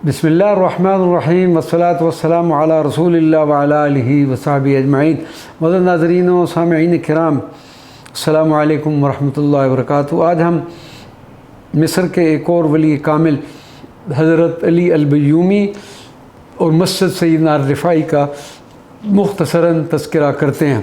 बिस्मिल्लाहिर्रहमानिर्रहीम वस्सलातु वस्सलामु अला रसूलिल्लाह व अला आलिहि व सहबिहि अजमईन। मौजूद नाज़रीन व सामिईन किराम, अस्सलामु अलैकुम व रहमतुल्लाहि व बरकातुहू। आज हम मिस्र के एक और वली कामिल हज़रत अली अल-बय्यूमी और मस्जिद सैयदना अर-रिफ़ाई का मुख्तसरन तज़किरा करते हैं।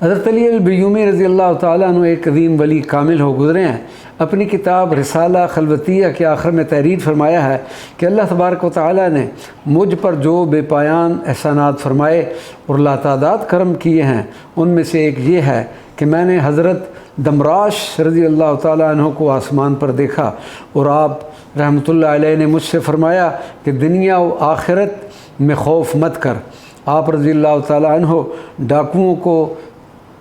हज़रत अली अल-बय्यूमी रज़ी अल्लाह ताला अन्हु एक अज़ीम वली कामिल हो गुज़रे हैं। अपनी किताब रिसाला खलवतिया के आखिर में तहरीर फरमाया है कि अल्लाह तबारक व तआला ने मुझ पर जो बेपायान एहसानात फरमाए और लातादाद करम किए हैं, उनमें से एक ये है कि मैंने हज़रत दमराश रज़ी अल्लाह ताला अन्हु को आसमान पर देखा और आप रहमतुल्लाह अलैह ने मुझसे फ़रमाया कि दुनिया व आखिरत में खौफ मत कर। आप रज़ी अल्लाह ताला अन्हु डाकुओं को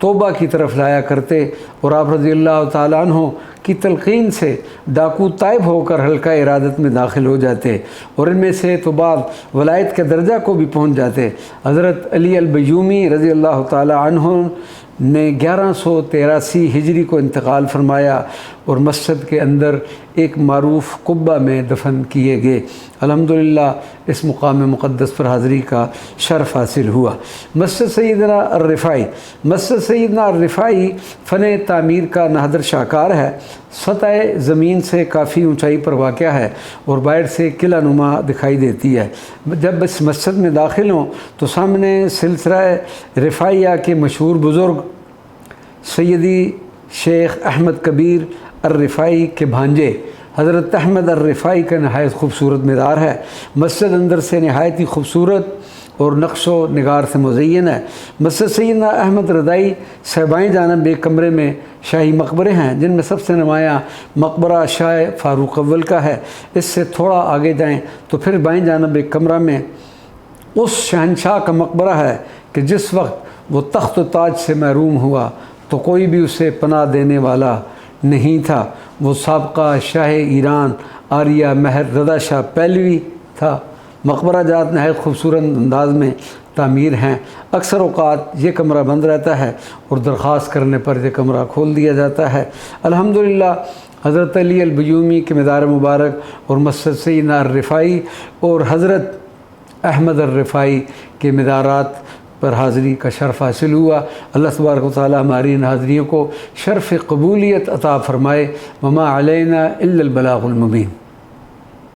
तौबा की तरफ लाया करते और आप रज़ी अल्लाह ताला अन्हु की तलक़ीन से डाकू ताइब होकर हल्का इरादत में दाखिल हो जाते और इनमें से तो बाद वलायत के दर्जा को भी पहुँच जाते। हज़रत अली अल-बय्यूमी रज़ी अल्लाह ताला अन्हु ने 1183 हिजरी को इंतकाल फरमाया और मस्जिद के अंदर एक मारूफ़ कुब्बा में दफन किए गए। अल्हम्दुलिल्लाह इस मुकाम मुक़द्दस पर हाज़री का शर्फ़ हासिल हुआ। मस्जिद सैयदना अर-रिफ़ाई, मस्जिद सैयदना अर-रिफ़ाई फ़न तामीर का नादर शाहकार है। सतह ज़मीन से काफ़ी ऊंचाई पर वाक़ है और बाहर से किला नुमा दिखाई देती है। जब इस मस्जिद में दाखिल हों तो सामने सिलसिला रिफ़ाइया के मशहूर बुज़ुर्ग सैयदी शेख अहमद कबीर अर-रिफ़ाई के भांजे हज़रत अहमद अर-रिफ़ाई का नहायत खूबसूरत मीनार है। मस्जिद अंदर से नहायत ही खूबसूरत और नक्शो निगार से मुज़य्यन है। मस्जिद सैयदना अहमद रज़ाई से बाएँ जानब एक कमरे में शाही मकबरे हैं, जिनमें सबसे नुमायाँ मकबरा शाह फ़ारूक अव्वल का है। इससे थोड़ा आगे जाएँ तो फिर बाएँ जानब एक कमरा में उस शहनशाह का मकबरा है कि जिस वक्त वो तख्त व ताज से महरूम हुआ तो कोई भी उसे पनाह देने वाला नहीं था। वो साबका शाह ईरान आर्या महर रज़ा शाह पहलवी था। मकबरा जात नहायत खूबसूरत अंदाज में तामीर हैं। अक्सर औक़ात ये कमरा बंद रहता है और दरख्वास्त करने पर यह कमरा खोल दिया जाता है। अल्हम्दुलिल्लाह हज़रत अली अल-बय्यूमी के मज़ार मुबारक और मस्जिद सैयदना अर-रिफ़ाई और हज़रत अहमद अर-रिफ़ाई के मज़ारात पर हाज़री का शर्फ़ हासिल हुआ। अल्लाह तबारक व तआला हमारी इन हाज़रियों को शर्फ़ क़बूलियत अता फ़रमाए। वमा अलैना इल्लल बलागुल मुबीन।